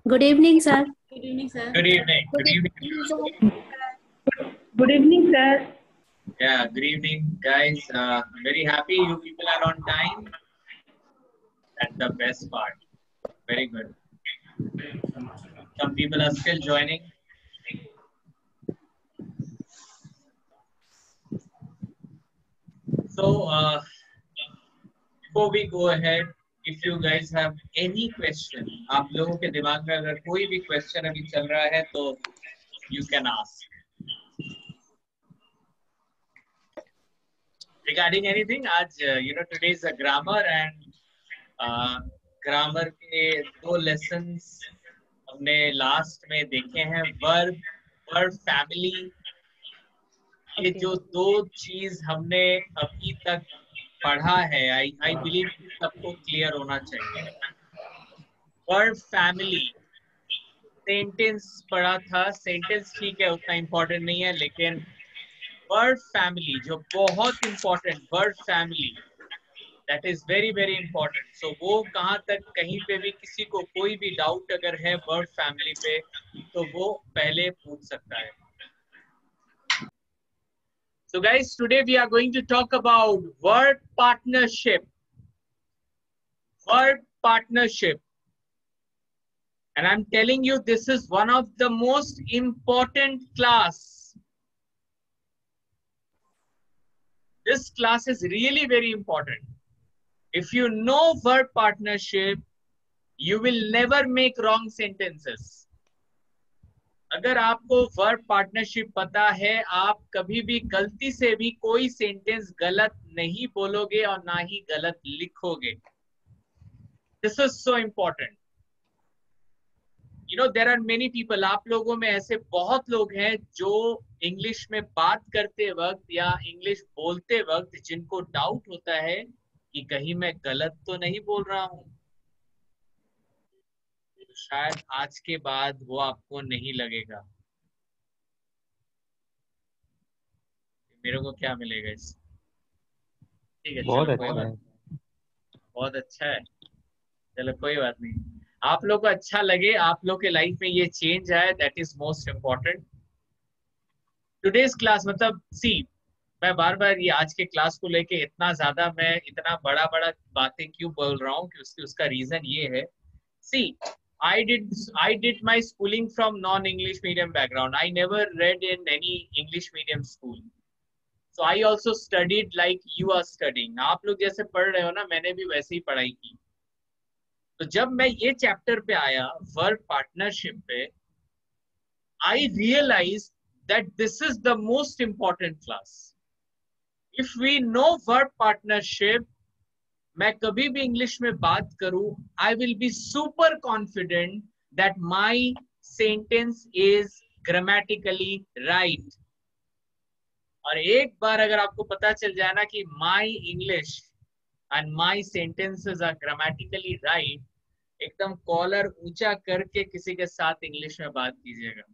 Good evening, sir. Good evening, sir. Good evening. Good evening. Good evening, sir. Yeah, good evening, guys. I'm very happy you people are on time. That's the best part. Very good. Some people are still joining. So, before we go ahead, if you guys have any question, आप लोगों के दिमाग में अगर कोई भी question अभी चल रहा है तो you can ask. Regarding anything, आज today is a grammar and grammar के दो lessons हमने last में देखे हैं, verb family. ये जो दो चीज हमने अभी तक पढ़ा है, आई बिलीव सबको क्लियर होना चाहिए. वर्ब फैमिली, सेंटेंस पढ़ा था. सेंटेंस ठीक है, उतना इंपॉर्टेंट नहीं है, लेकिन वर्ब फैमिली जो बहुत important, verb family that is very very important. So वो कहाँ तक, कहीं पे भी किसी को कोई भी डाउट अगर है वर्ब फैमिली पे तो वो पहले पूछ सकता है. So guys, today we are going to talk about word partnership. Word partnership. And I'm telling you, this is one of the most important class. This class is really very important. If you know word partnership, you will never make wrong sentences. अगर आपको verb partnership पता है, आप कभी भी गलती से भी कोई सेंटेंस गलत नहीं बोलोगे और ना ही गलत लिखोगे. This is so important. There are many people, आप लोगों में ऐसे बहुत लोग हैं जो इंग्लिश में बात करते वक्त या इंग्लिश बोलते वक्त जिनको डाउट होता है कि कहीं मैं गलत तो नहीं बोल रहा हूं. शायद आज के बाद वो आपको नहीं लगेगा. मेरे को क्या मिलेगा इस? ठीक है, बहुत चलो कोई अच्छा बात. है. बहुत अच्छा है, चलो कोई बात नहीं. आप लोग को अच्छा लगे, आप लोग के लाइफ में ये चेंज आए, that is most important. Today's class मतलब सी, मैं बार बार ये आज के क्लास को लेके इतना ज्यादा, मैं इतना बड़ा बड़ा बातें क्यों बोल रहा हूँ कि उसका रीजन ये है. सी, I did my schooling from non-English medium background. I never read in any English medium school. So I also studied like you are studying. आप लोग जैसे पढ़ रहे हो ना, मैंने भी वैसे ही पढ़ाई की. तो जब मैं ये चैप्टर पे आया वर्ब पार्टनरशिप पे, I realized that this is the most important class. If we know verb partnership, मैं कभी भी इंग्लिश में बात करूं, I will be super confident that my sentence is grammatically right. और एक बार अगर आपको पता चल जाए ना कि my English and my sentences are grammatically right, एकदम कॉलर ऊंचा करके किसी के साथ इंग्लिश में बात कीजिएगा.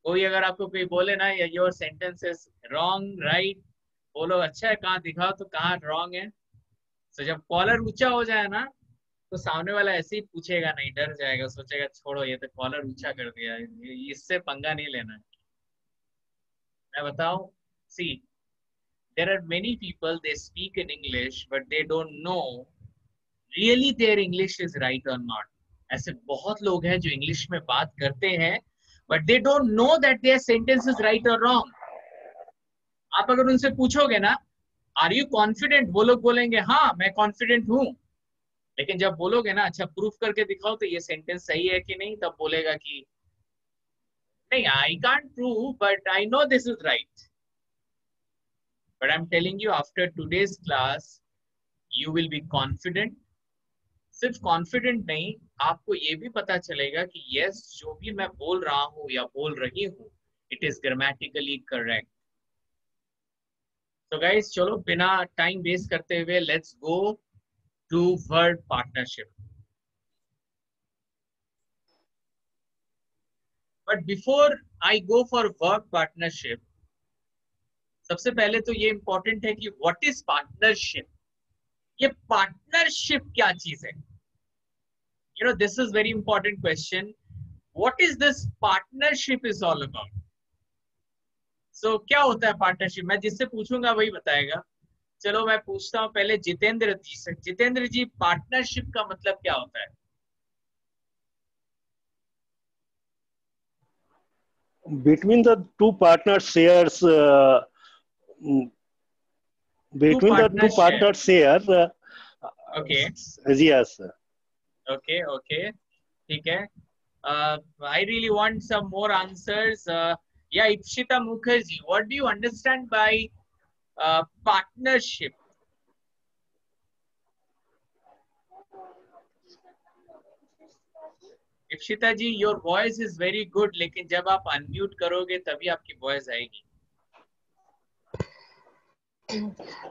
कोई अगर आपको कोई बोले ना your sentence is wrong right, बोलो अच्छा है, कहाँ दिखाओ तो कहाँ रॉन्ग है. तो जब कॉलर ऊंचा हो जाए ना तो सामने वाला ऐसे ही पूछेगा नहीं, डर जाएगा, सोचेगा छोड़ो ये तो कॉलर ऊंचा कर दिया, इससे पंगा नहीं लेना है. मैं बताऊं, सी, there are many people, they speak in English but they don't know really their English is right or not. ऐसे बहुत लोग हैं जो इंग्लिश में बात करते हैं but they don't know that their sentence is right or wrong. आप अगर उनसे पूछोगे ना आर यू कॉन्फिडेंट, वो लोग बोलेंगे हाँ मैं कॉन्फिडेंट हूं. लेकिन जब बोलोगे ना अच्छा प्रूफ करके दिखाओ तो ये सेंटेंस सही है कि नहीं, तब बोलेगा कि नहीं, I can't prove but I know this is right. But I am telling you after today's class you will be confident. सिर्फ कॉन्फिडेंट नहीं, आपको ये भी पता चलेगा कि यस, जो भी मैं बोल रहा हूं या बोल रही हूं, इट इज ग्रामेटिकली करेक्ट. तो गाइस चलो बिना टाइम वेस्ट करते हुए let's go to word partnership. But before I go for word partnership, सबसे पहले तो ये इंपॉर्टेंट है कि व्हाट इज पार्टनरशिप. ये पार्टनरशिप क्या चीज है? This is very important question. What is this partnership is all about? So क्या होता है पार्टनरशिप? मैं जिससे पूछूंगा वही बताएगा। चलो मैं पूछता हूँ पहले जितेंद्र जी से। जितेंद्र जी, पार्टनरशिप का मतलब क्या होता है? Between the two partners shares mm, two between the two partner share. partners share okay yes. Okay okay, ठीक है। I really want some more answers. Yeah, Ipshita Mukherjee, what do you understand by partnership? Ipshita ji, your voice is very good, लेकिन जब आप unmute करोगे तभी आपकी voice आएगी।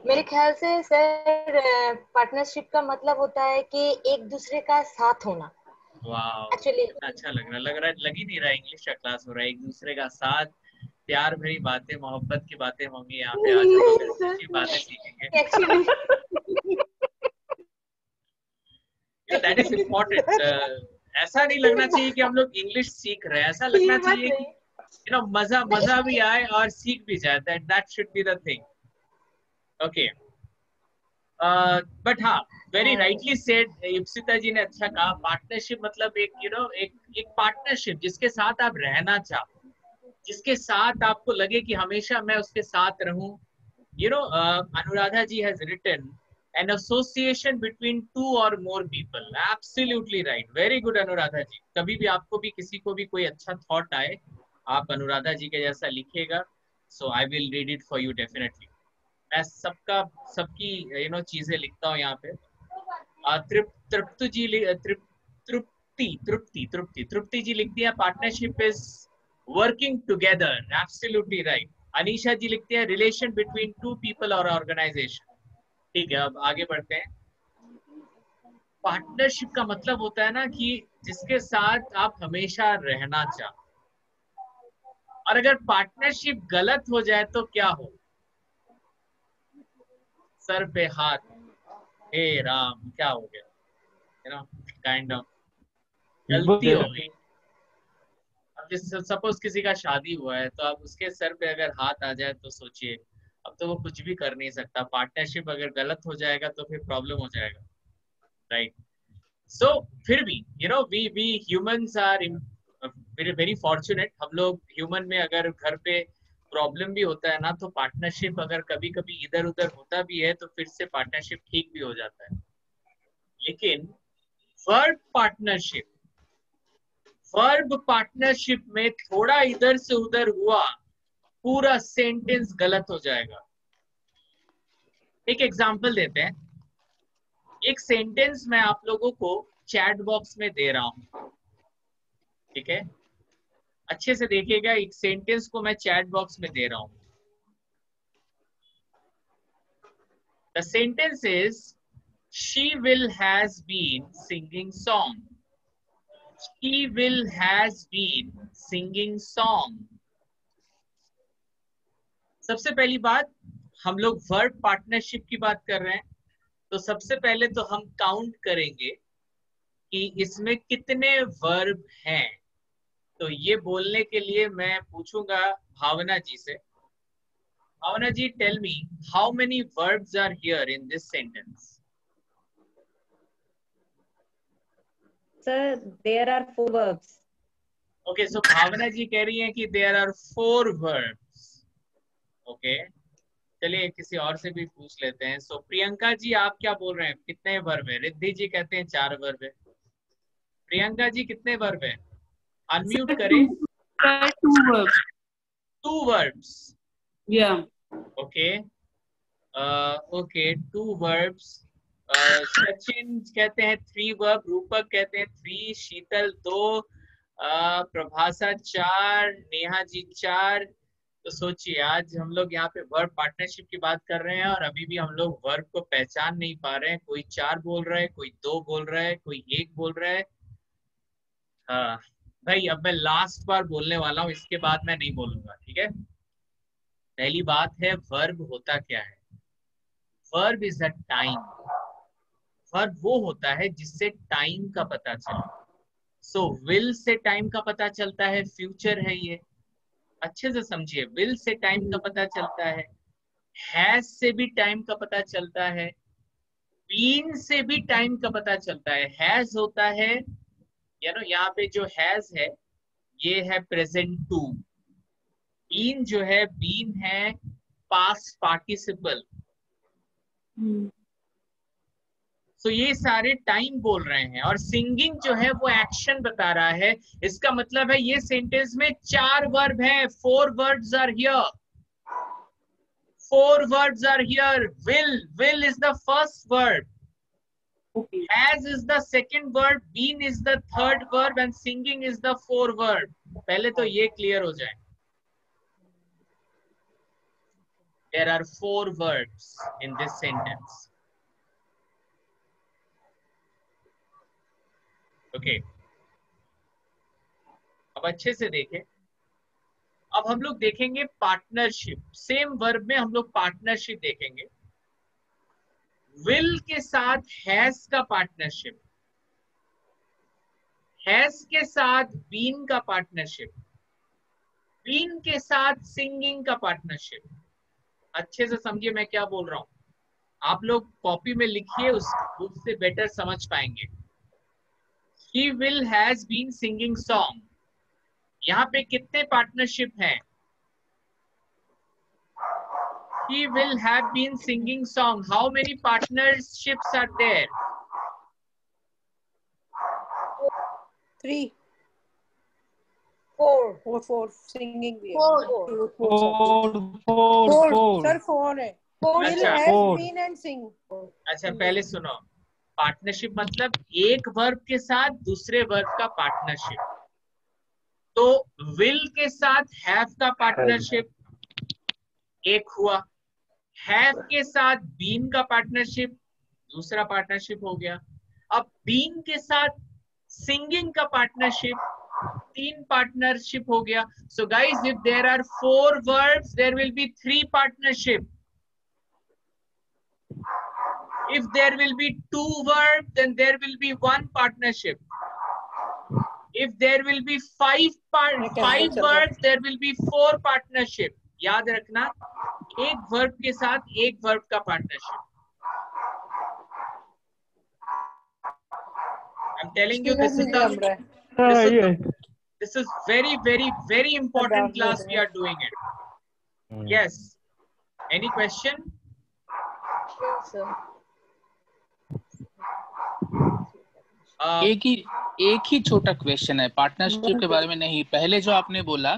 मेरे ख्याल से सर पार्टनरशिप का मतलब होता है कि एक दूसरे का साथ होना। वाह, एक्चुअली कितना अच्छा लग रहा है, लग ही नहीं रहा इंग्लिश का क्लास हो रहा है। एक दूसरे का साथ, प्यार भरी बातें, मोहब्बत की बातें होंगी यहाँ पे। आज हम लोग अच्छी अच्छी बातें सीखेंगे। Actually that is important. ऐसा नहीं लगना चाहिए कि हम लोग इंग्लिश सीख रहे हैं, ऐसा ये लगना बात चाहिए कि नहीं। मजा मजा भी आए और सीख भी जाए। That should be the thing. Okay, but हाँ, वेरी राइटली सेड, इप्सिता जी ने अच्छा कहा। पार्टनरशिप मतलब एक एक पार्टनरशिप जिसके साथ आप रहना चाहो, जिसके साथ आपको लगे कि हमेशा मैं उसके साथ रहूं। Anuradha ji has written an association between two or more people. Absolutely right, very good Anuradha ji. कभी भी आपको भी किसी को भी कोई अच्छा थॉट आए, आप अनुराधा जी के जैसा लिखिएगा, so I will read it for you definitely. मैं सबकी चीजें लिखता हूँ यहाँ पे। तृप्ति जी तृप्ति जी लिखती है partnership is working together. Absolutely right. Anisha ji लिखती है रिलेशन बिटवीन टू पीपल और ऑर्गेनाइजेशन। ठीक है, अब आगे बढ़ते हैं। पार्टनरशिप का मतलब होता है ना कि जिसके साथ आप हमेशा रहना चाहो, और अगर पार्टनरशिप गलत हो जाए तो क्या हो? सर पे हाथ, हे राम क्या हो गया? काइंड ऑफ गलती हो गई। अब जैसे सपोज किसी का शादी हुआ है, तो अब उसके सर पे अगर हाथ आ जाए तो सोचिए, अब तो वो कुछ भी कर नहीं सकता। पार्टनरशिप अगर गलत हो जाएगा तो फिर प्रॉब्लम हो जाएगा, राइट? सो फिर भी we humans are very very fortunate. हम लोग ह्यूमन में अगर घर पे प्रॉब्लम भी होता है ना, तो पार्टनरशिप अगर कभी कभी इधर उधर होता भी है तो फिर से पार्टनरशिप ठीक भी हो जाता है। लेकिन वर्ब पार्टनरशिप में थोड़ा इधर से उधर हुआ, पूरा सेंटेंस गलत हो जाएगा। एक एग्जांपल देते हैं। एक सेंटेंस मैं आप लोगों को चैट बॉक्स में दे रहा हूं, ठीक है? अच्छे से देखिएगा, एक सेंटेंस को मैं चैट बॉक्स में दे रहा हूं। The sentence is she will has been singing song. She will has been singing song. सबसे पहली बात, हम लोग वर्ब पार्टनरशिप की बात कर रहे हैं, तो सबसे पहले तो हम काउंट करेंगे कि इसमें कितने वर्ब हैं। तो ये बोलने के लिए मैं पूछूंगा भावना जी से। Bhavna ji, tell me how many verbs are here in this sentence? Sir, there are 4 verbs. Okay, so Bhavna ji कह रही हैं कि देयर आर 4 वर्ब्स। ओके, चलिए किसी और से भी पूछ लेते हैं। सो प्रियंका जी, आप क्या बोल रहे हैं, कितने वर्ब है? रिद्धि जी कहते हैं 4 वर्ब है। प्रियंका जी, कितने वर्ब है? अनम्यूट करें। 2 verbs. 2 verbs. Yeah. Okay okay, 2 verbs. Sachin कहते हैं 3 वर्ब, रूपक कहते हैं 3, शीतल 2, प्रभाषा 4, नेहा जी 4। तो सोचिए, आज हम लोग यहाँ पे वर्ब पार्टनरशिप की बात कर रहे हैं और अभी भी हम लोग वर्ब को पहचान नहीं पा रहे हैं। कोई 4 बोल रहा है, कोई 2 बोल रहा है, कोई 1 बोल रहा है। हाँ भाई, अब मैं लास्ट बार बोलने वाला हूँ, इसके बाद मैं नहीं बोलूंगा, ठीक है? पहली बात है, वर्ब होता क्या है? Verb is a time. Verb वो होता है जिससे टाइम का पता चले। सो विल से टाइम का पता चलता है, फ्यूचर है ये, अच्छे से समझिए। विल से टाइम का पता चलता है, हैज से भी टाइम का पता चलता है, बीन से भी टाइम का पता चलता है। हैज होता है यहाँ पे जो हैज है ये है प्रेजेंट टू, बीन जो है बीन है पास्ट पार्टिसिपल। तो ये सारे टाइम बोल रहे हैं, और सिंगिंग जो है वो एक्शन बता रहा है। इसका मतलब है ये सेंटेंस में 4 वर्ब है, 4 words are here, 4 words are here. Will is the first word. Okay. Has is the second word. Been is the third verb, and singing is the fourth word. पहले तो ये clear हो जाए. There are 4 verbs in this sentence. Okay. अब अच्छे से देखें. अब हम लोग देखेंगे पार्टनरशिप. सेम वर्ब में हम लोग पार्टनरशिप देखेंगे. विल के साथ हैज का पार्टनरशिप, हैज के साथ बीन का पार्टनरशिप, बीन के साथ सिंगिंग का पार्टनरशिप. अच्छे से समझिए मैं क्या बोल रहा हूं. आप लोग कॉपी में लिखिए, उससे बेटर समझ पाएंगे. He will has been singing song. यहाँ पे कितने पार्टनरशिप हैं? He will have been singing song. How many partnerships are there? 3, 4 4 singing भी है. 4 4 sir 4 है. Will अच्छा. has been and sing. अच्छा पहले सुनो. पार्टनरशिप मतलब एक वर्ब के साथ दूसरे वर्ब का पार्टनरशिप. तो विल के साथ हैव का पार्टनरशिप एक हुआ, हैव के साथ बीन का पार्टनरशिप दूसरा पार्टनरशिप हो गया. अब बीन के साथ सिंगिंग का पार्टनरशिप 3 पार्टनरशिप हो गया. So guys if there are 4 verbs there will be 3 partnership. If there will be 2 verbs then there will be 1 partnership. If there will be 5 verbs there will be 4 partnership. याद रखना, एक verb के साथ एक verb का partnership. I'm telling you this is very very very important class we are doing it. Yes. Any question? Yes, sir. एक ही छोटा question है पार्टनरशिप के बारे में. नहीं, पहले जो आपने बोला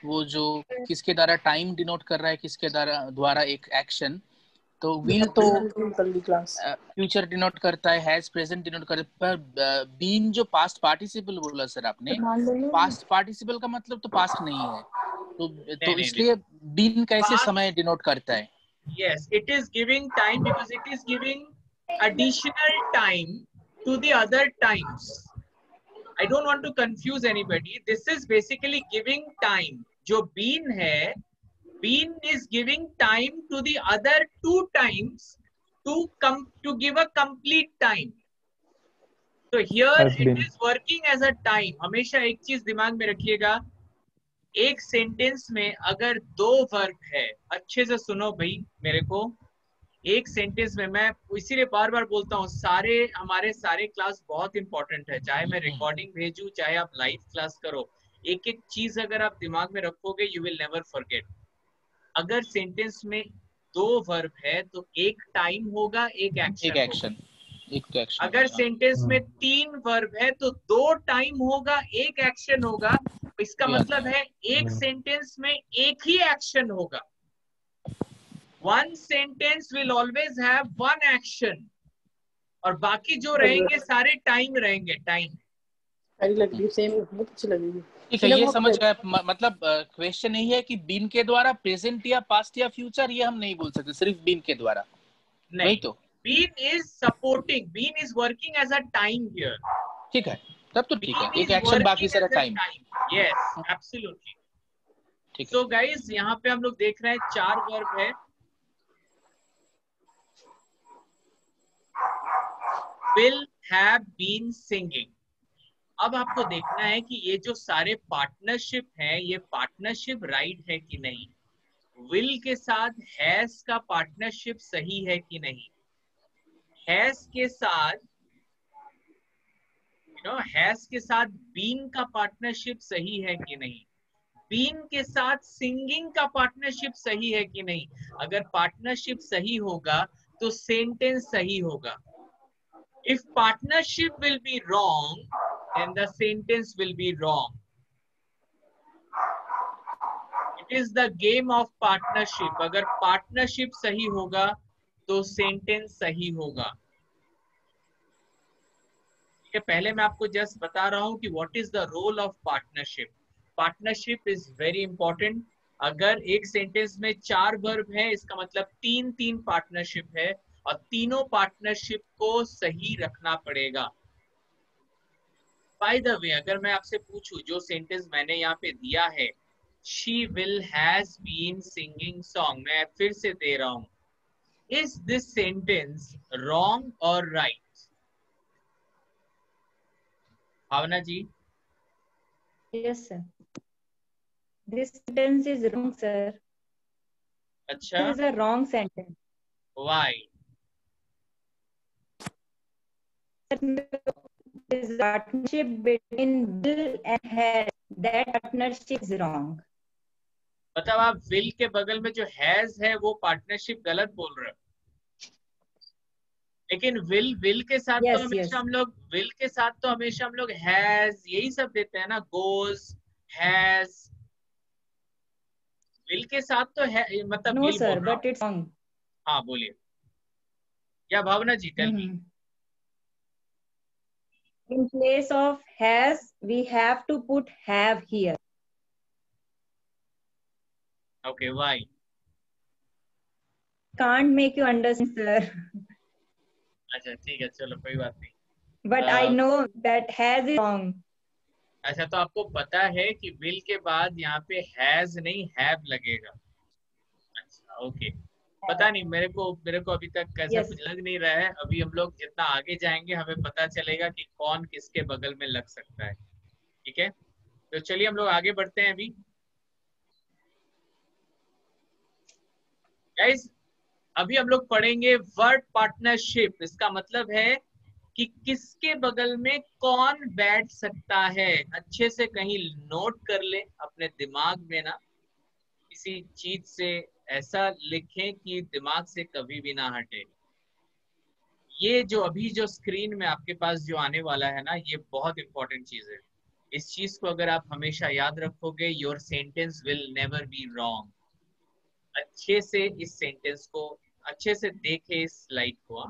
वो जो किसके द्वारा टाइम डिनोट कर रहा है, किसके द्वारा एक एक्शन, तो विल तो फ्यूचर डिनोट करता है, हैज प्रेजेंट डिनोट करता है. पर बीन जो पास्ट पार्टिसिपल बोला सर आपने, पास्ट पार्टिसिपल का मतलब तो पास्ट नहीं है. तो इसलिए बीन कैसे समय डिनोट करता है? Yes, it is giving time because it is giving additional time to the other times. I don't want to confuse anybody. This is basically giving time. जो been है, been is giving time to the other 2 times to give a complete time. So here it is working as a time. हमेशा एक चीज दिमाग में रखिएगा, एक sentence में अगर 2 वर्ब है, अच्छे से सुनो भाई मेरे को. एक सेंटेंस में, मैं इसीलिए बार बार बोलता हूँ, हमारे सारे क्लास बहुत इंपॉर्टेंट है. चाहे मैं रिकॉर्डिंग भेजूं, चाहे आप लाइव क्लास करो, एक एक चीज अगर आप दिमाग में रखोगे यू विल नेवर फॉरगेट. अगर सेंटेंस में 2 वर्ब है तो एक टाइम होगा, एक एक्शन. अगर सेंटेंस में 3 वर्ब है तो 2 टाइम होगा, एक एक्शन होगा. इसका मतलब है एक सेंटेंस में एक ही एक्शन होगा. One sentence will always have 1 action, और बाकी जो रहेंगे सारे टाइम रहेंगे. टाइम बहुत अच्छी लगेगी. ठीक है, ये समझ गए. मतलब क्वेश्चन यही है कि बीन के द्वारा प्रेजेंट या पास्ट या फ्यूचर ये हम नहीं बोल सकते, सिर्फ बीन के द्वारा. नहीं तो been is supporting, been is working as a time here. ठीक है, तब तो ठीक है. एक एक्शन बाकी सारा टाइम. Yes, absolutely. ठीक है. सो गाइस यहाँ पे हम लोग देख रहे हैं 4 वर्ब है. Will have been singing. अब आपको देखना है कि ये जो सारे पार्टनरशिप हैं ये पार्टनरशिप राइट है कि नहीं, विल के साथ हैज का पार्टनरशिप सही है कि नहीं, हैज के साथ हैज के साथ बीन का पार्टनरशिप सही है कि नहीं, बीन के साथ सिंगिंग का पार्टनरशिप सही है कि नहीं। अगर पार्टनरशिप सही होगा तो सेंटेंस सही होगा। If partnership will be wrong then the sentence will be wrong. It is the game of partnership. अगर पार्टनरशिप सही होगा तो सेंटेंस सही होगा। ठीक है, पहले मैं आपको जस्ट बता रहा हूं कि what is the role of partnership. Partnership is very important. अगर एक सेंटेंस में 4 वर्ब है इसका मतलब 3 पार्टनरशिप है और तीनों पार्टनरशिप को सही रखना पड़ेगा। बाय द वे, अगर मैं आपसे पूछूं जो सेंटेंस मैंने यहाँ पे दिया है, she will has been singing song, मैं फिर से दे रहा हूं, is this sentence wrong or right? Bhavna ji? Yes, sir. This sentence is wrong, sir. अच्छा, This is a wrong sentence. why? This partnership between will and has, that partnership is wrong. मतलब आप will के बगल में जो has है वो partnership गलत बोल रहे हो, लेकिन will के साथ Yes, तो हमेशा yes. हम लोग will के साथ तो हमेशा हम लोग has यही सब देते हैं ना, goes, has, will के साथ तो है, मतलब No, will sir, बोल रहा but हूं। it's wrong. हाँ बोलिए, या Bhavna ji tell me. In place of has, we have to put have here. Okay, why? Can't make you understand, sir. अच्छा ठीक है, चलो कोई बात नहीं। But I know that has is wrong. अच्छा, तो आपको पता है कि will के बाद यहाँ पे has नहीं have लगेगा। अच्छा ओके, पता नहीं मेरे को अभी तक कैसा Yes. कुछ लग नहीं रहा है। अभी हम लोग जितना आगे जाएंगे हमें पता चलेगा कि कौन किसके बगल में लग सकता है। ठीक है, तो चलिए हम लोग आगे बढ़ते हैं। अभी गाइस, अभी हम लोग पढ़ेंगे वर्ड पार्टनरशिप। इसका मतलब है कि किसके बगल में कौन बैठ सकता है। अच्छे से कहीं नोट कर ले अपने दिमाग में ना, किसी चीज से ऐसा लिखें कि दिमाग से कभी भी ना हटे। ये जो अभी जो स्क्रीन में आपके पास जो आने वाला है ना, ये बहुत इंपॉर्टेंट चीज है। इस चीज को अगर आप हमेशा याद रखोगे, your sentence will never be wrong. अच्छे से इस सेंटेंस को अच्छे से देखे, इस स्लाइड को।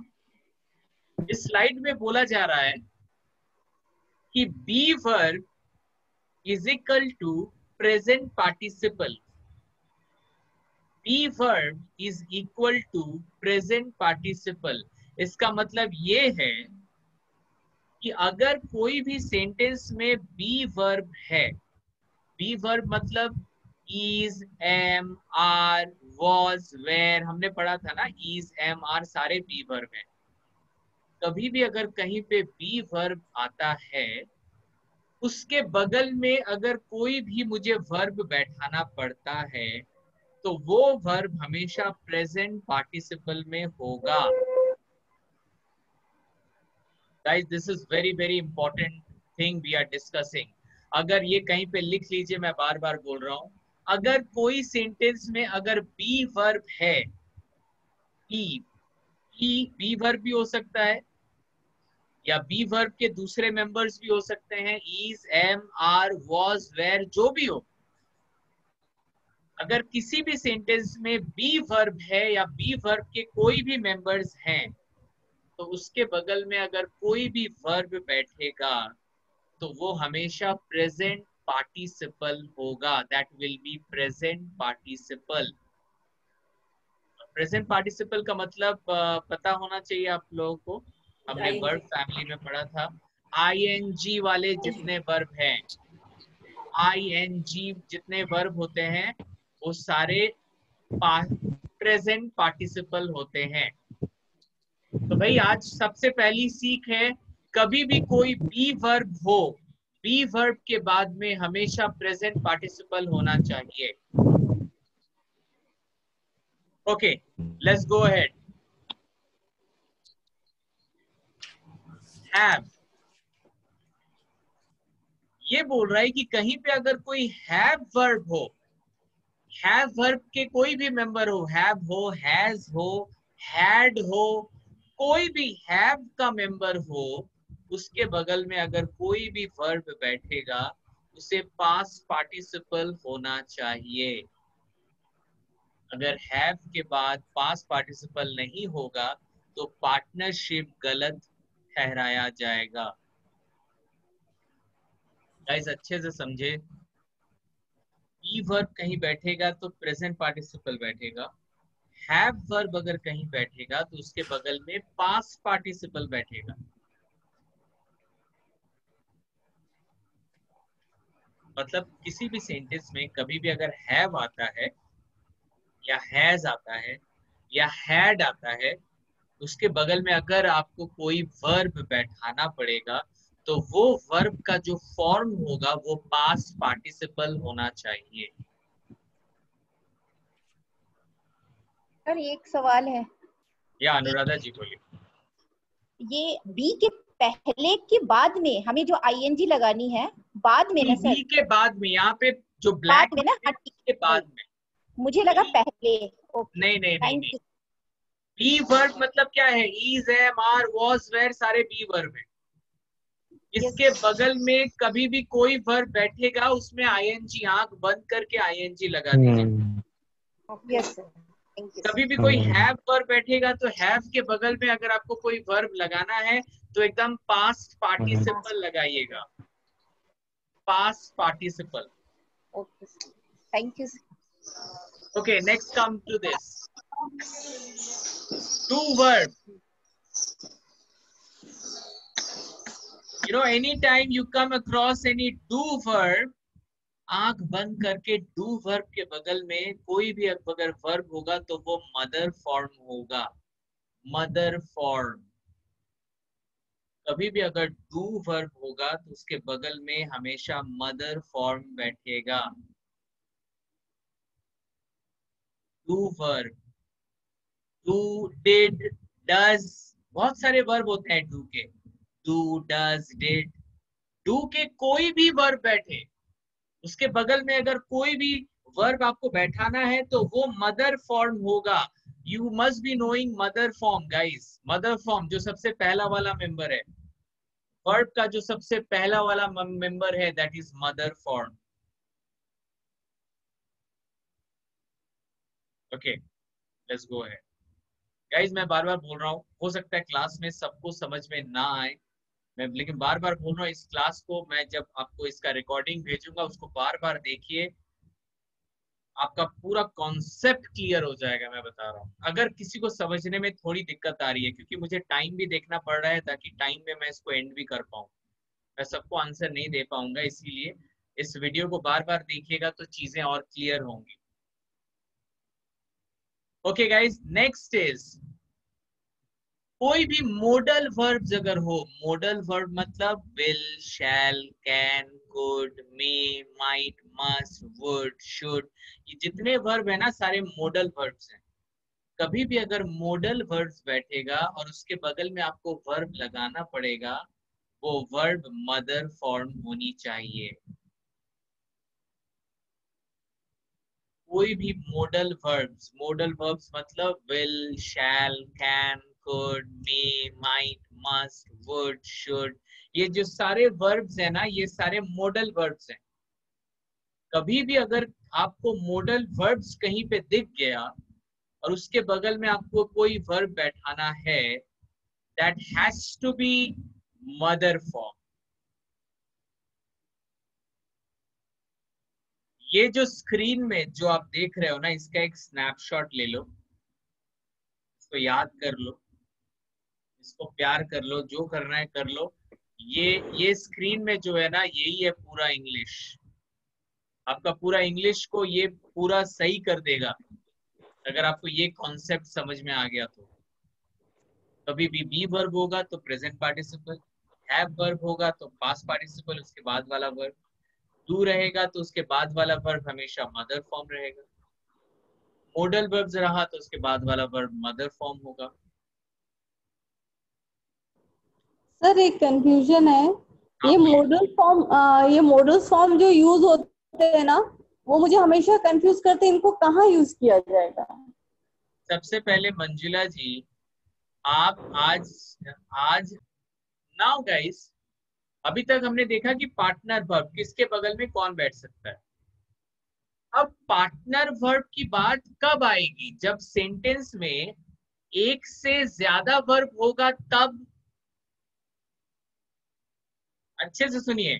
इस स्लाइड में बोला जा रहा है कि be verb is equal to present participle. Be verb is equal to present participle. इसका मतलब ये है कि अगर कोई भी सेंटेंस में बी वर्ब है, बी वर्ब मतलब is, am, are, was, were, हमने पढ़ा था ना, इज, एम, आर सारे बी वर्ब हैं। कभी भी अगर कहीं पे बी वर्ब आता है, उसके बगल में अगर कोई भी मुझे वर्ब बैठाना पड़ता है तो वो वर्ब हमेशा प्रेजेंट पार्टिसिपल में होगा। Guys, this is very very important thing we are discussing. अगर ये कहीं पे लिख लीजिए, मैं बार बार बोल रहा हूं, अगर कोई सेंटेंस में अगर बी वर्ब है, बी वर्ब भी हो सकता है या बी वर्ब के दूसरे मेंबर्स भी हो सकते हैं, is, am, are, was, were, जो भी हो। अगर किसी भी सेंटेंस में बी वर्ब है या बी वर्ब के कोई भी मेंबर्स हैं, तो उसके बगल में अगर कोई भी वर्ब बैठेगा तो वो हमेशा प्रेजेंट पार्टिसिपल होगा। That will be present participle. Present participle का मतलब पता होना चाहिए आप लोगों को, हमने वर्ब फैमिली में पढ़ा था। आईएनजी वाले जितने वर्ब हैं, आईएनजी जितने वर्ब होते हैं वो सारे प्रेजेंट पार्टिसिपल होते हैं। तो भाई आज सबसे पहली सीख है, कभी भी कोई बी वर्ब हो बी वर्ब के बाद में हमेशा प्रेजेंट पार्टिसिपल होना चाहिए। Okay, let's go ahead. Have, ये बोल रहा है कि कहीं पे अगर कोई हैव वर्ब हो, हैव वर्ब के कोई भी मेंबर हो, हैव हो, हैज हो, हैड हो, कोई भी हैव का मेंबर हो, उसके बगल में अगर कोई भी वर्ब बैठेगा उसे पास्ट पार्टिसिपल होना चाहिए। अगर हैव के बाद पास्ट पार्टिसिपल नहीं होगा तो पार्टनरशिप गलत ठहराया जाएगा। गाइस अच्छे से समझे, बी वर्ब कहीं बैठेगा तो प्रेजेंट पार्टिसिपल बैठेगा, हैव वर्ब अगर कहीं बैठेगा तो उसके बगल में पास्ट पार्टिसिपल बैठेगा। मतलब किसी भी सेंटेंस में कभी भी अगर हैव आता है या हैज आता है या हैड आता है, उसके बगल में अगर आपको कोई वर्ब बैठाना पड़ेगा तो वो वर्ब का जो फॉर्म होगा वो पास्ट पार्टिसिपल होना चाहिए। सर एक सवाल है, या अनुराधा जी बोलिए। ये बी के पहले के बाद में हमें जो आईएनजी लगानी है बाद में ना सर? बी के बाद में, यहाँ पे जो बाद ब्लैक में ना? के बाद में, मुझे लगा पहले। ओके, नहीं नहीं नहीं थैंक नहीं। यू। बी वर्ब मतलब क्या है? Is, am, are, was, were सारे बी वर्ब है। इसके बगल में कभी भी कोई वर्ब बैठेगा उसमें आईएनजी, आंख बंद करके आईएनजी लगा दीजिए। Yes sir, thank you. कभी भी कोई हैव वर्ब बैठेगा तो हैव के बगल में अगर आपको कोई वर्ब लगाना है तो एकदम पास्ट पार्टिसिपल लगाइएगा, past participle. Okay, thank you. Okay, next come to this. Do verb. You know, anytime you come across any do verb, आंख बंद करके do verb के बगल में कोई भी अगर verb होगा तो वो mother form होगा, mother form। कभी भी अगर do verb होगा तो उसके बगल में हमेशा mother form बैठेगा। do verb, do, did, does, बहुत सारे वर्ब होते हैं do के, do, does, did। do के कोई भी वर्ब बैठे उसके बगल में अगर कोई भी वर्ब आपको बैठाना है तो वो मदर फॉर्म होगा। You must be knowing mother form guys. Mother form जो सबसे पहला वाला मेंबर है, वर्ब का जो सबसे पहला वाला मेंबर है, that is mother form. Okay, let's go ahead guys. मैं बार बार बोल रहा हूँ, हो सकता है क्लास में सबको समझ में ना आए, मैं लेकिन बार बार बोल रहा हूँ, इस क्लास को मैं जब आपको इसका रिकॉर्डिंग भेजूंगा उसको बार बार देखिए, आपका पूरा कॉन्सेप्ट क्लियर हो जाएगा। मैं बता रहा हूँ, अगर किसी को समझने में थोड़ी दिक्कत आ रही है, क्योंकि मुझे टाइम भी देखना पड़ रहा है ताकि टाइम में मैं इसको एंड भी कर पाऊँ, मैं सबको आंसर नहीं दे पाऊंगा, इसीलिए इस वीडियो को बार बार देखिएगा तो चीजें और क्लियर होंगी। ओके गाइज, नेक्स्ट इज कोई भी मोडल वर्ब्स अगर हो, मोडल वर्ब मतलब will, shall, can, could, may, might, must, would, should, ये जितने वर्ब है ना सारे मोडल वर्ब्स हैं। कभी भी अगर मोडल वर्ब्स बैठेगा और उसके बगल में आपको वर्ब लगाना पड़ेगा, वो वर्ब मदर फॉर्म होनी चाहिए। कोई भी मोडल वर्ब्स मतलब will, shall, can, could, may, might, must, would, should, ये जो सारे verbs है ना, ये सारे modal verbs हैं। कभी भी अगर आपको modal verbs कहीं पे दिख गया और उसके बगल में आपको कोई verb बैठाना है, that has to be mother form। ये जो स्क्रीन में जो आप देख रहे हो ना, इसका एक स्नैपशॉट ले लो, इसको याद कर लो, इसको प्यार कर लो, जो करना है कर लो। ये स्क्रीन में जो है ना, यही है पूरा इंग्लिश। आपका पूरा इंग्लिश को ये पूरा सही कर देगा अगर आपको ये कॉन्सेप्ट समझ में आ गया तो। कभी भी बी वर्ब होगा तो प्रेजेंट पार्टिसिपल, हैव वर्ब होगा तो पास्ट पार्टिसिपल उसके बाद वाला वर्ब, डू रहेगा तो उसके बाद वाला वर्ब हमेशा मदर फॉर्म रहेगा, मॉडल वर्ब्स रहा तो उसके बाद वाला वर्ब मदर फॉर्म होगा। सर एक कंफ्यूजन है, हाँ, ये मॉडल फॉर्म जो यूज होते हैं ना, वो मुझे हमेशा कंफ्यूज करते हैं, इनको कहाँ यूज किया जाएगा? सबसे पहले मंजुला जी, आप आज नाउ गाइस, अभी तक हमने देखा कि पार्टनर वर्ब किसके बगल में कौन बैठ सकता है। अब पार्टनर वर्ब की बात कब आएगी? जब सेंटेंस में एक से ज्यादा वर्ब होगा तब। अच्छे से सुनिए,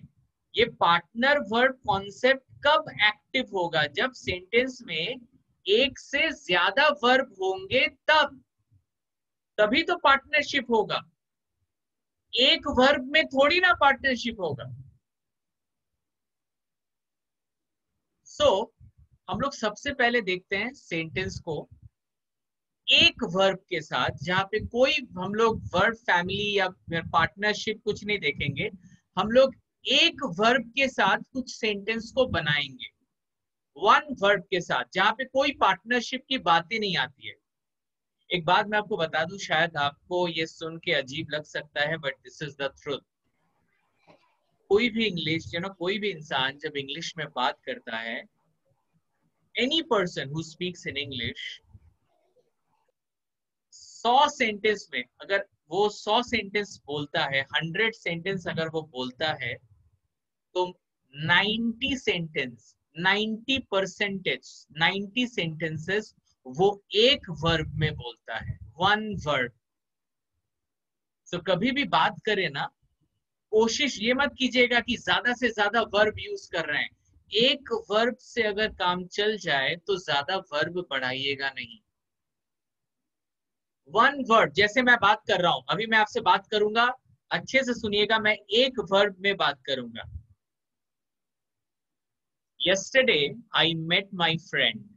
ये पार्टनर वर्ब कॉन्सेप्ट कब एक्टिव होगा? जब सेंटेंस में एक से ज्यादा वर्ब होंगे तब, तभी तो पार्टनरशिप होगा। एक वर्ब में थोड़ी ना पार्टनरशिप होगा। हम लोग सबसे पहले देखते हैं सेंटेंस को एक वर्ब के साथ, जहां पे कोई हम लोग वर्ब फैमिली या पार्टनरशिप कुछ नहीं देखेंगे, हम लोग एक वर्ब के साथ कुछ सेंटेंस को बनाएंगे, वन वर्ब के साथ, जहां पे कोई पार्टनरशिप की बातें नहीं आती है। एक बात मैं आपको बता दूं, शायद आपको ये सुन के अजीब लग सकता है, but this is the truth. कोई भी इंग्लिश कोई भी इंसान जब इंग्लिश में बात करता है, any person who speaks in English, 100 sentence में अगर वो 100 सेंटेंस बोलता है, 100 सेंटेंस अगर वो बोलता है, तो 90 सेंटेंस 90 सेंटेंसेस वो एक वर्ब में बोलता है, वन वर्ब। तो कभी भी बात करें ना, कोशिश ये मत कीजिएगा कि ज्यादा से ज्यादा वर्ब यूज कर रहे हैं। एक वर्ब से अगर काम चल जाए तो ज्यादा वर्ब बढ़ाइएगा नहीं। वन वर्ब, जैसे मैं बात कर रहा हूं, अभी मैं आपसे बात करूंगा, अच्छे से सुनिएगा, मैं एक वर्ब में बात करूंगा। Yesterday I met my friend.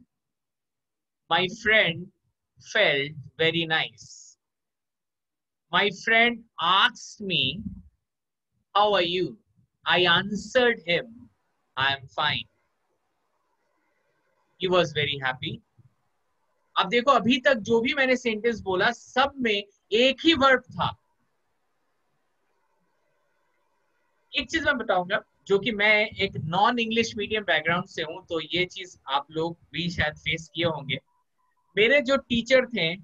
My friend felt very nice. My friend asked me, how are you? I answered him, I am fine. He was very happy. अब देखो, अभी तक जो भी मैंने सेंटेंस बोला, सब में एक ही वर्ब था। एक चीज मैं बताऊंगा, जो कि मैं एक नॉन इंग्लिश मीडियम बैकग्राउंड से हूं, तो ये चीज आप लोग भी शायद फेस किए होंगे। मेरे जो टीचर थे,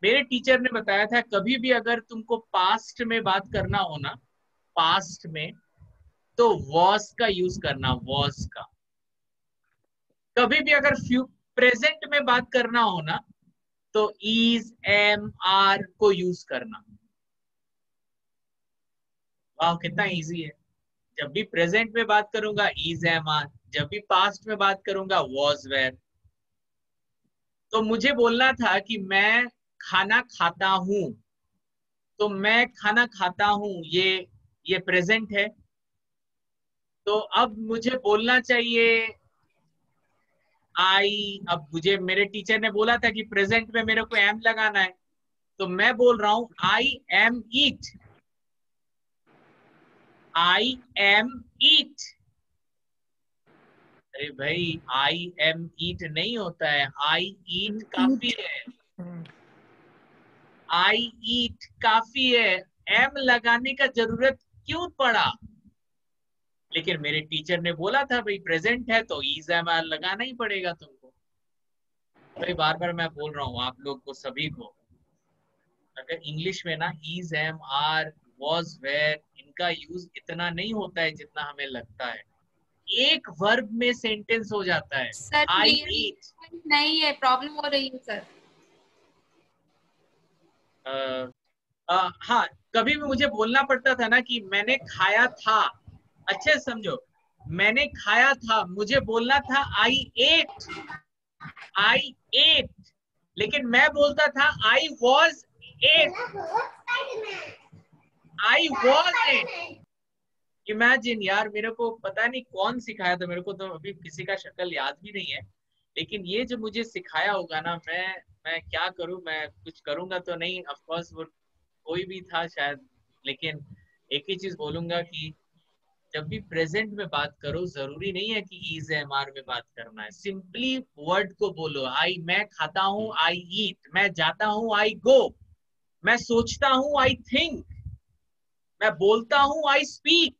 मेरे टीचर ने बताया था, कभी भी अगर तुमको पास्ट में बात करना हो ना, पास्ट में, तो वॉज का यूज करना, वॉज का। कभी भी अगर प्रेजेंट में बात करना हो ना, तो इज, एम, आर को यूज करना। वाह, कितना इजी है। जब भी प्रेजेंट में बात करूंगा इज, एम, आर, जब भी पास्ट में बात करूंगा वॉज, वेर। तो मुझे बोलना था कि मैं खाना खाता हूं, तो मैं खाना खाता हूं, ये प्रेजेंट है। तो अब मुझे बोलना चाहिए आई। अब मुझे मेरे टीचर ने बोला था कि प्रेजेंट में मेरे को एम लगाना है, तो मैं बोल रहा हूं I am eat, I am ईट। अरे भाई, आई एम ईट नहीं होता है, आई ईट काफी है, आई ईट काफी है, एम लगाने का जरूरत क्यों पड़ा? लेकिन मेरे टीचर ने बोला था भाई प्रेजेंट है तो इज, एम, आर लगाना ही पड़ेगा तुमको। भाई बार बार मैं बोल रहा हूँ आप लोग को, सभी को, अगर इंग्लिश में ना is, am, are, was, were, इनका यूज इतना नहीं होता है जितना हमें लगता है। एक वर्ब में सेंटेंस हो जाता है। सर आई ईट नहीं है, प्रॉब्लम हो रही है सर। हाँ, कभी भी मुझे बोलना पड़ता था ना कि मैंने खाया था। अच्छे से समझो, मैंने खाया था, मुझे बोलना था आई एट, आई एट, लेकिन मैं बोलता था I was at, I was at. Imagine यार, मेरे को पता नहीं कौन सिखाया था, मेरे को तो अभी किसी का शक्ल याद भी नहीं है, लेकिन ये जो मुझे सिखाया होगा ना, मैं क्या करूं, मैं कुछ करूंगा तो नहीं, ऑफ कोर्स वो कोई भी था शायद, लेकिन एक ही चीज बोलूंगा कि जब भी प्रेजेंट में बात करो जरूरी नहीं है कि इज एमआर में बात करना है, सिंपली वर्ड को बोलो। आई, मैं खाता हूँ, आई ईट। मैं जाता हूँ, आई गो। मैं सोचता हूँ, आई थिंक। मैं बोलता हूँ, आई स्पीक।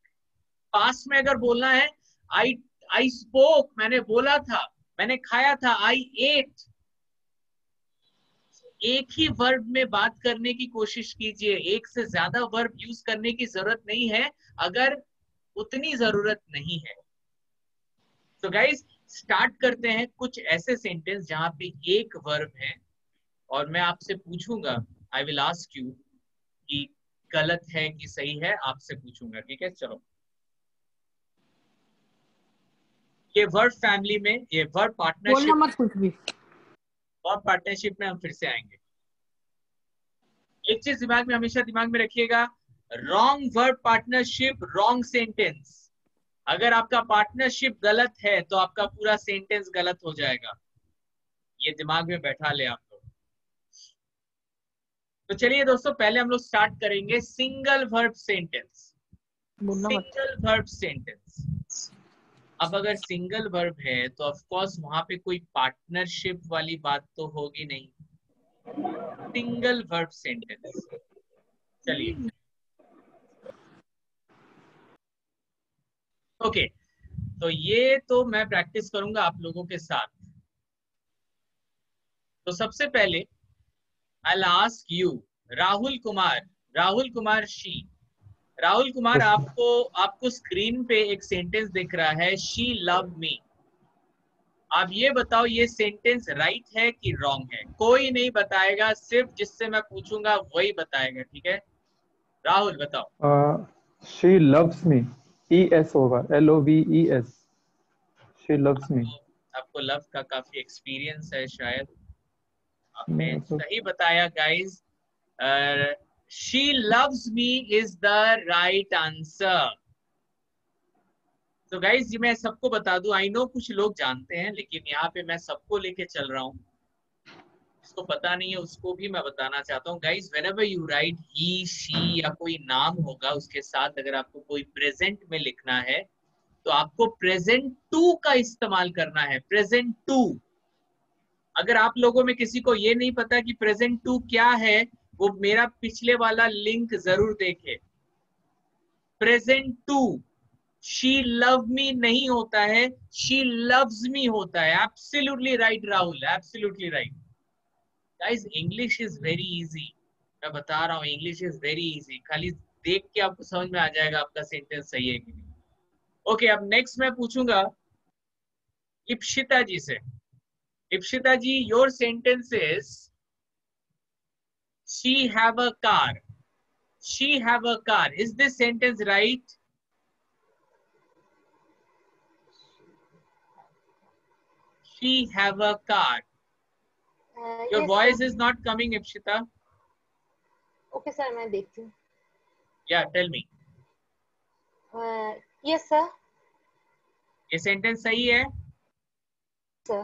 पास्ट में अगर बोलना है, आई स्पोक, मैंने बोला था, मैंने खाया था, आई एट। एक ही वर्ब में बात करने की कोशिश कीजिए, एक से ज्यादा वर्ब यूज करने की जरूरत नहीं है अगर उतनी जरूरत नहीं है। तो गाइस स्टार्ट करते हैं कुछ ऐसे सेंटेंस जहां पे एक वर्ब है और मैं आपसे पूछूंगा, आई विल आस्क यू कि गलत है कि सही है, आपसे पूछूंगा, ठीक है? चलो, ये वर्ब फैमिली में, ये वर्ब बोलना मत पार्टनरशिप, कुछ भी। वर्ब पार्टनरशिप में हम फिर से आएंगे। एक चीज दिमाग में, हमेशा दिमाग में रखिएगा, wrong verb partnership, wrong sentence. अगर आपका पार्टनरशिप गलत है तो आपका पूरा सेंटेंस गलत हो जाएगा। ये दिमाग में बैठा ले आप लोग। तो चलिए दोस्तों, पहले हम लोग स्टार्ट करेंगे सिंगल वर्ब सेंटेंस। बोलना मत। Single verb sentence. अब अगर सिंगल वर्ब है तो ऑफ कोर्स वहां पे कोई पार्टनरशिप वाली बात तो होगी नहीं। Single verb sentence. चलिए, ओके, तो ये तो मैं प्रैक्टिस करूंगा आप लोगों के साथ। तो सबसे पहले I ask you, Rahul Kumar she. Rahul Kumar, आपको स्क्रीन पे एक सेंटेंस दिख रहा है, शी लव मी। आप ये बताओ ये सेंटेंस राइट है कि रॉन्ग है? कोई नहीं बताएगा, सिर्फ जिससे मैं पूछूंगा वही बताएगा, ठीक है? राहुल बताओ। शी लव्स मी, ES होगा, LOVES। शी लव्स मी। आपको लव का काफी एक्सपीरियंस है शायद। आपने सही बताया guys. She loves me is the right answer. तो गाइस जी मैं सबको बता दूं, आई नो कुछ लोग जानते हैं, लेकिन यहाँ पे मैं सबको लेके चल रहा हूँ। जिसको पता नहीं है उसको भी मैं बताना चाहता हूँ। Guys whenever you right he, she या कोई नाम होगा उसके साथ अगर आपको कोई प्रेजेंट में लिखना है तो आपको प्रेजेंट टू का इस्तेमाल करना है। Present two. अगर आप लोगों में किसी को ये नहीं पता कि प्रेजेंट टू क्या है, वो मेरा पिछले वाला लिंक जरूर देखे। Present two she love me नहीं होता है, शी लव्स मी होता है। Absolutely right Rahul, absolutely right. Guys English is very easy, मैं बता रहा हूँ, इंग्लिश इज वेरी इजी। खाली देख के आपको समझ में आ जाएगा आपका सेंटेंस सही है कि नहीं। ओके, अब नेक्स्ट मैं पूछूंगा इप्शिता जी से। Ipshita ji, your sentence is she have a car. She have a car. Is this sentence right? She have a car. Your yes, voice sir. is not coming, Ipshita. Okay, sir, मैं देखती हूँ। Yeah, tell me. Yes, sir. ये sentence सही है? Sir.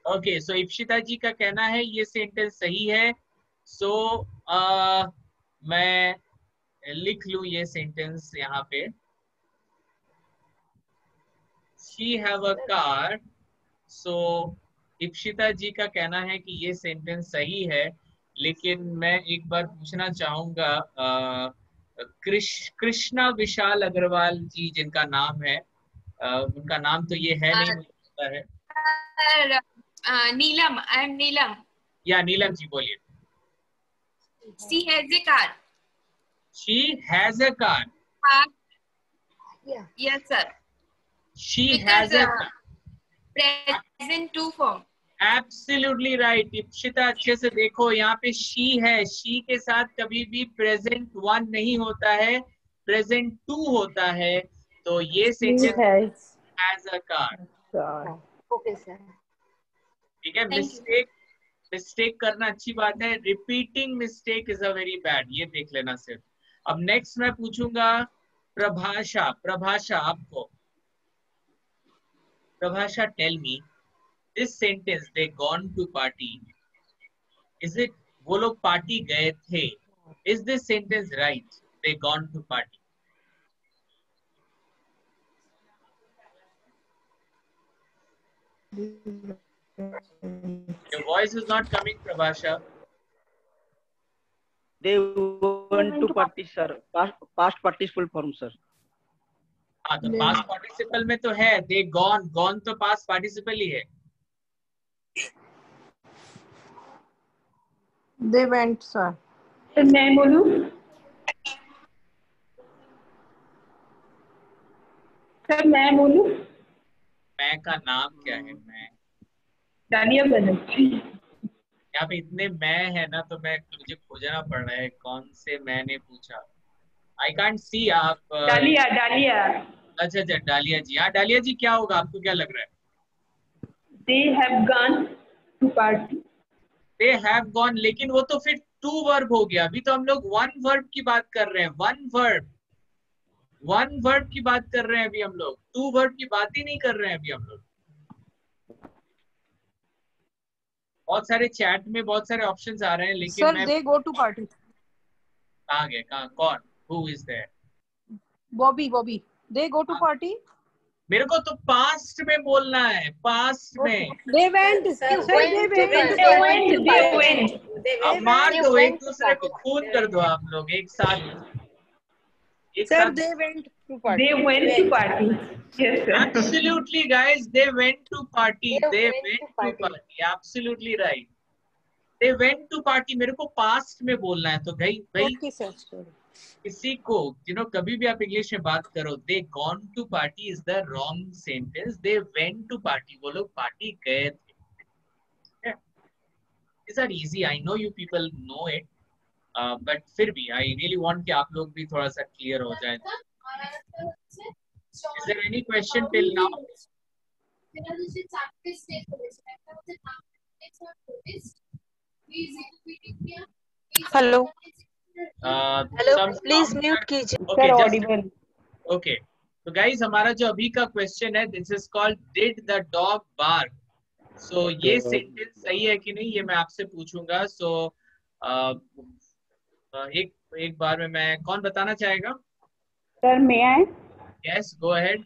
Okay, so Ipshita जी का कहना है ये सेंटेंस सही है। So मैं लिख लूं ये सेंटेंस यहाँ पे। She have a car. So Ipshita जी का कहना है कि ये सेंटेंस सही है, लेकिन मैं एक बार पूछना चाहूंगा कृष्णा विशाल अग्रवाल जी जिनका नाम है, उनका नाम तो ये है नहीं, मुझे पता है। नीलम, आई एम नीलम। या नीलम जी बोलिए। She has a car. She has a car. Yeah. Yes, sir. She Because, has a car. Present two form. Absolutely right. Ipshita अच्छे से देखो, यहाँ पे she है, she के साथ कभी भी present one नहीं होता है, present two होता है। तो ये sentence has a car. Okay, sir. ठीक है, मिस्टेक करना अच्छी बात है, repeating mistake is a very bad, ये देख लेना सिर्फ। अब नेक्स्ट मैं पूछूंगा प्रभाषा आपको। Prabhasha, tell me this sentence, they gone to party, is it, वो लोग पार्टी गए थे, is this sentence right? they gone to party. Your voice is not coming, Prabhasha. They went to party, sir. Past participle form, sir. हाँ, तो past participle में तो है they gone. Gone तो past participle ही है. They went, sir. Sir मैं बोलूं? Sir मैं बोलूं? मैं का नाम क्या है? मैं डालिया बनर्जी। यहाँ पे इतने मैं है ना, तो मैं मुझे खोजना पड़ रहा है कौन से मैंने पूछा. I can't see आप. डालिया डालिया। अच्छा अच्छा, डालिया जी. हाँ डालिया जी, क्या होगा, आपको क्या लग रहा है? They have gone to party. They have gone, लेकिन वो तो फिर टू वर्ब हो गया. अभी तो हम लोग वन वर्ब की बात कर रहे हैं. वन वर्ब की बात कर रहे हैं अभी हम लोग. टू वर्ब की बात ही नहीं कर रहे हैं अभी हम लोग. बहुत सारे चैट में बहुत सारे ऑप्शंस आ रहे हैं, लेकिन Sir, they go to party. कहाँ गए, कहाँ, कौन, who is there? Bobby. They go to party. मेरे को तो पास्ट में बोलना है, पास्ट में. They went. Sir, they went. अब मार दो, एक दूसरे को खून कर दो आप लोग एक साथ. Sir, they went to party. They went to party. Yes, sir. Absolutely, guys. They went to party. They went to party. Absolutely right. They went to party. मेरे को पास्ट में बोलना है, तो भाई Okay, sir. किसी को कभी भी आप इंग्लिश में बात करो, they gone to party is the wrong sentence. They went to party. वो लोग पार्टी गए थे. These are easy. I know you people know it. But फिर भी I really want कि आप लोग भी थोड़ा सा क्लियर हो जाए. Is there any question till now? Hello. Hello. Please mute कीजिए. Okay, audible. Okay. So guys, हमारा जो अभी का question है, this is called did the dog bark? So ये sentence सही है कि नहीं, ये मैं आपसे पूछूंगा. So एक बार में मैं, कौन बताना चाहेगा? सर मैं आए? Yes, go ahead.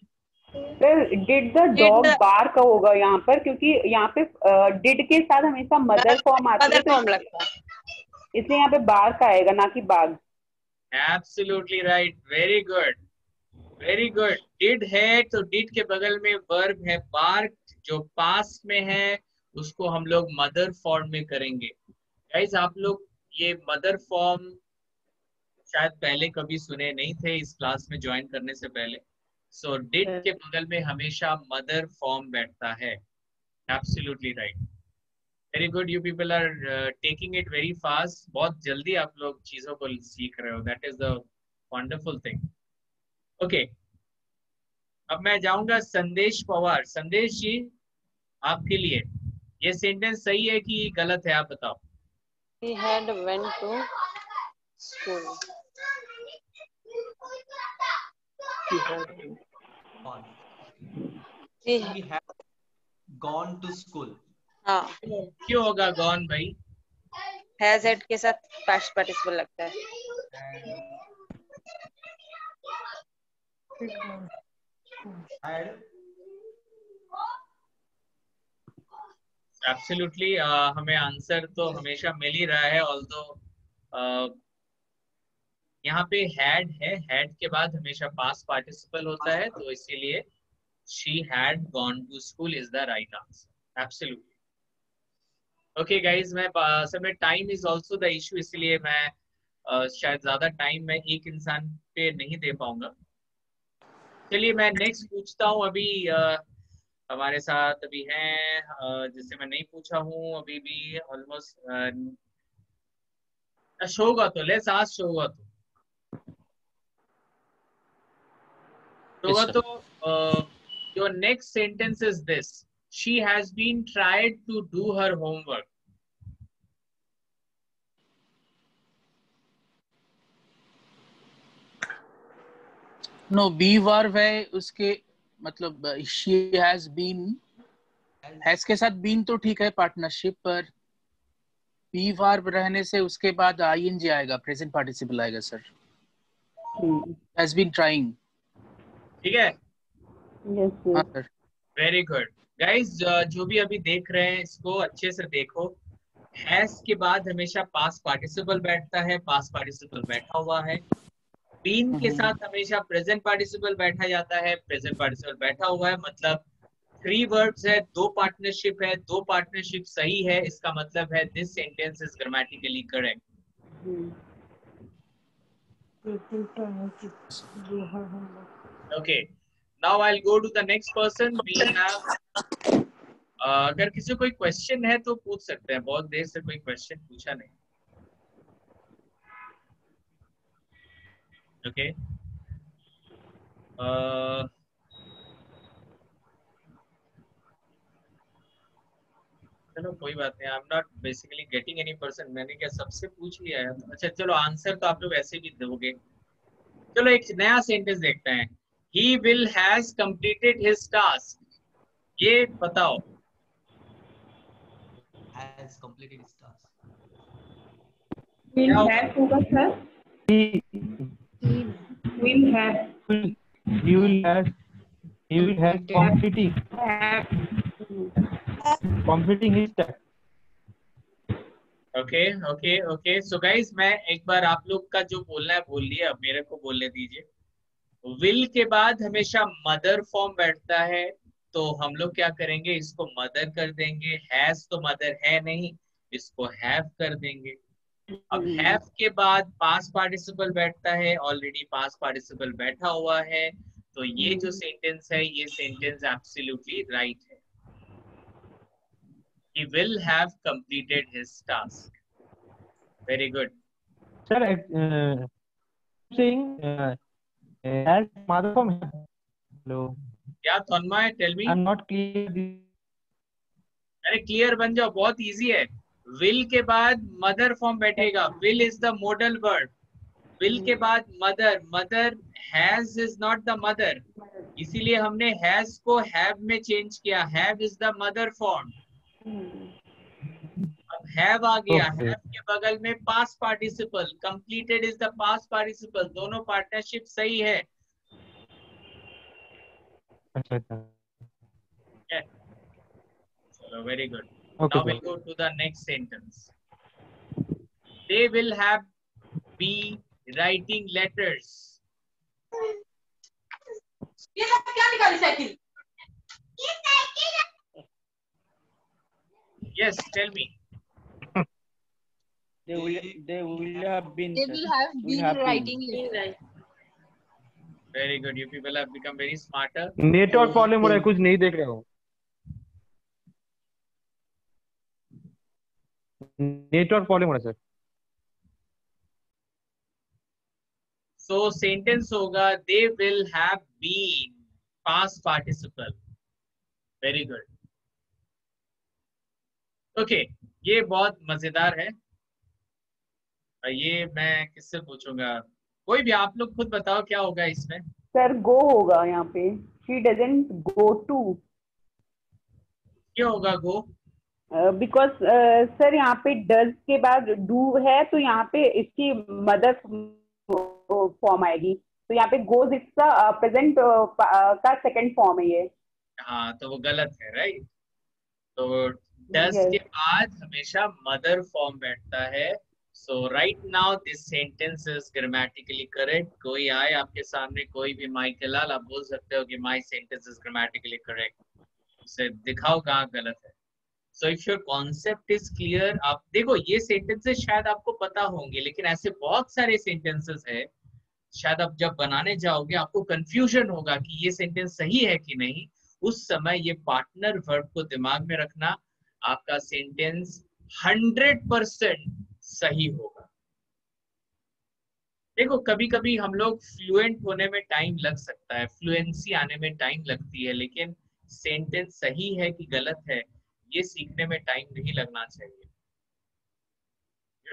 Sir did the dog bark होगा यहाँ पर, क्योंकि यहाँ पे डिड के साथ हमेशा मदर फॉर्म आती है, तो इसलिए यहाँ पे बार्क आएगा, ना कि बाग. Absolutely right. Very good. Very good. Did है तो did के बगल में verb है bark, जो past में है उसको हम लोग मदर फॉर्म में करेंगे. Guys, आप लोग ये मदर फॉर्म शायद पहले कभी सुने नहीं थे इस क्लास में ज्वाइन करने से पहले. सो डिड के बगल में हमेशा मदर फॉर्म बैठता है. Absolutely right. Very good. You people are taking it very fast. बहुत जल्दी आप लोग चीजों को सीख रहे हो. That is the wonderful thing. Okay, अब मैं जाऊंगा संदेश पवार. संदेश जी, आपके लिए ये सेंटेंस सही है कि गलत है, आप बताओ. He had went to school. He had gone to school. हाँ. क्यों होगा गॉन भाई? Has had के साथ past participle लगता है. एब्सोल्युटली. हमें आंसर तो हमेशा मिल ही रहा है. ऑल्दो यहाँ पे हैड है, हैड के बाद हमेशा पास्ट पार्टिसिपल होता है, तो इसीलिए she had gone to school is the right answer. Absolutely. Okay guys, मैं असल में time is also the issue, इसलिए मैं शायद ज्यादा टाइम मैं एक इंसान पे नहीं दे पाऊंगा. चलिए मैं नेक्स्ट पूछता हूँ. अभी हमारे साथ अभी हैं जिससे मैं नहीं पूछा हूँ अभी भी almost Saugata. Let's ask Saugata. Saugata, your next sentence is this: she has been tried to do her homework. No, be verb है उसके, मतलब she has been, हैज के साथ बीन तो ठीक है पार्टनरशिप, पर बी वर्ब रहने से उसके बाद आईएनजी आएगा, प्रेजेंट पार्टिसिपल आएगा सर. has been trying. ठीक है? Yes, हाँ sir. Sir. Very good guys, जो भी अभी देख रहे हैं इसको अच्छे से देखो. हैज के बाद हमेशा पास्ट पार्टिसिपल बैठता है, पास्ट पार्टिसिपल बैठा हुआ है. बीन के साथ हमेशा प्रेजेंट पार्टिसिपल बैठा जाता है, प्रेजेंट पार्टिसिपल बैठा हुआ है. मतलब 3 वर्ड्स है, 2 पार्टनरशिप है, 2 पार्टनरशिप सही है. इसका मतलब है this sentence is grammatically correct. Okay, now I'll go to the next person. We have अगर किसी को कोई क्वेश्चन है तो पूछ सकते हैं. बहुत देर से कोई क्वेश्चन पूछा नहीं. Okay. चलो कोई बात नहीं. I am not basically getting any person. मैंने क्या सबसे पूछ लिया है? अच्छा चलो, आंसर तो आप लोग ऐसे भी दोगे. चलो एक नया सेंटेंस देखते हैं. He will has completed his task. ये बताओ. Has completed his task. Will have होगा sir. Will have. He will have completing his task. Okay. So guys, मैं एक बार आप लोग का जो बोलना है बोल लिया, अब मेरे को बोलने दीजिए. विल के बाद हमेशा मदर फॉर्म बैठता है, तो हम लोग क्या करेंगे, इसको मदर कर देंगे. हैज तो मदर है नहीं, इसको हैव कर देंगे. अब हैव के बाद पास्ट पार्टिसिपल बैठता है, ऑलरेडी पास्ट पार्टिसिपल बैठा हुआ है, तो ये जो सेंटेंस है ये सेंटेंस एब्सोल्युटली राइट है. He will have completed his task. Very good. Sir, saying as mother form. Hello. क्या तन्मय, tell me. I'm not clear. अरे क्लियर बन जाओ, बहुत इजी है. विल के बाद मदर फॉर्म बैठेगा. Will is the model word. Will के बाद mother. Mother has is not the mother, इसीलिए हमने हैज को हैव में चेंज किया. Have is the mother form. अब हैव आ गया. हैव के बगल में past participle. Completed is the past participle. दोनों पार्टनरशिप सही है. अच्छा. चलो, very good. Okay, now we'll go to the next sentence. They will have be writing letters. Yes, tell me. They will have been. They will have been writing letters. Very good. You people have become very smarter. Network problem हो रहा है, कुछ नहीं देख रहे हो. Network problem हो रहा है सर. So sentence होगा they will have been, past participle. Very good. Okay, ये बहुत मजेदार है. ये मैं किससे पूछूंगा? कोई भी आप लोग खुद बताओ क्या होगा इसमें. सर गो होगा यहाँ पे. She doesn't go to. क्यों होगा गो? बिकॉज सर यहाँ पे डज के बाद डू है, तो यहाँ पे इसकी मदर फॉर्म आएगी, तो यहाँ पे गोज इसका प्रेजेंट का सेकंड फॉर्म है ये. हाँ, तो वो गलत है, राइट. तो डज के बाद हमेशा मदर फॉर्म बैठता है. So right now this sentence is grammatically correct. कोई आए आपके सामने, कोई भी माइकल लाल, आप बोल सकते हो कि my sentence is grammatically correct. उसे दिखाओ कहाँ गलत है. So if your concept is clear, आप देखो ये सेंटेंसेस शायद आपको पता होंगे, लेकिन ऐसे बहुत सारे सेंटेंसेस है, शायद आप जब बनाने जाओगे आपको कंफ्यूजन होगा कि ये सेंटेंस सही है कि नहीं. उस समय ये पार्टनर वर्ब को दिमाग में रखना, आपका सेंटेंस 100% सही होगा. देखो कभी कभी हम लोग फ्लुएंट होने में टाइम लग सकता है, फ्लुएंसी आने में टाइम लगती है, लेकिन सेंटेंस सही है कि गलत है ये सीखने में टाइम नहीं लगना चाहिए.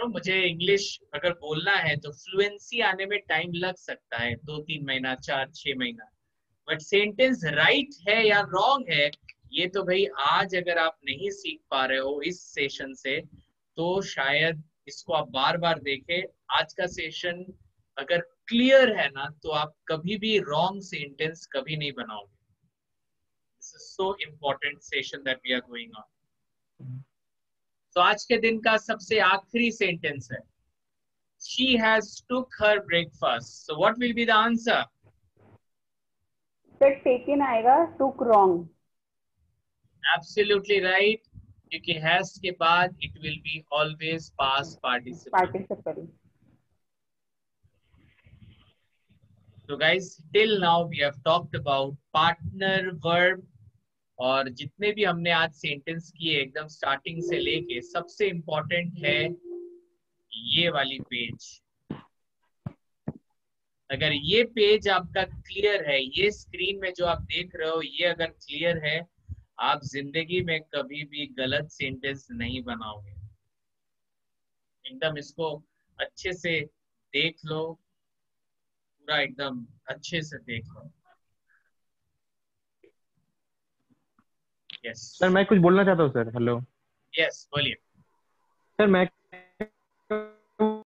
मुझे इंग्लिश अगर बोलना है तो फ्लुएंसी आने में टाइम लग सकता है, 2-3 महीना, 4-6 महीना, बट सेंटेंस राइट है या रॉन्ग है ये तो भाई आज अगर आप नहीं सीख पा रहे हो इस सेशन से, तो शायद इसको आप बार बार देखें. आज का सेशन अगर क्लियर है ना, तो आप कभी भी रॉन्ग सेंटेंस कभी नहीं बनाओगे. This is so important session that we are going on. तो आज के दिन का सबसे आखिरी सेंटेंस है, she has took her breakfast. So what will be the answer? Sir taken आएगा, took wrong. Absolutely right. क्योंकि has के बाद it will be always past participle. So guys, till now we have talked about partner verb. और जितने भी हमने आज sentence किए एकदम स्टार्टिंग से लेके, सबसे इम्पोर्टेंट है ये वाली पेज. अगर ये पेज आपका क्लियर है, ये स्क्रीन में जो आप देख रहे हो ये अगर क्लियर है, आप जिंदगी में कभी भी गलत सेंटेंस नहीं बनाओगे. एकदम इसको अच्छे से देख लो, पूरा एकदम अच्छे से देख लो. यस सर मैं कुछ बोलना चाहता हूँ सर. हेलो. यस बोलिए. सर मैं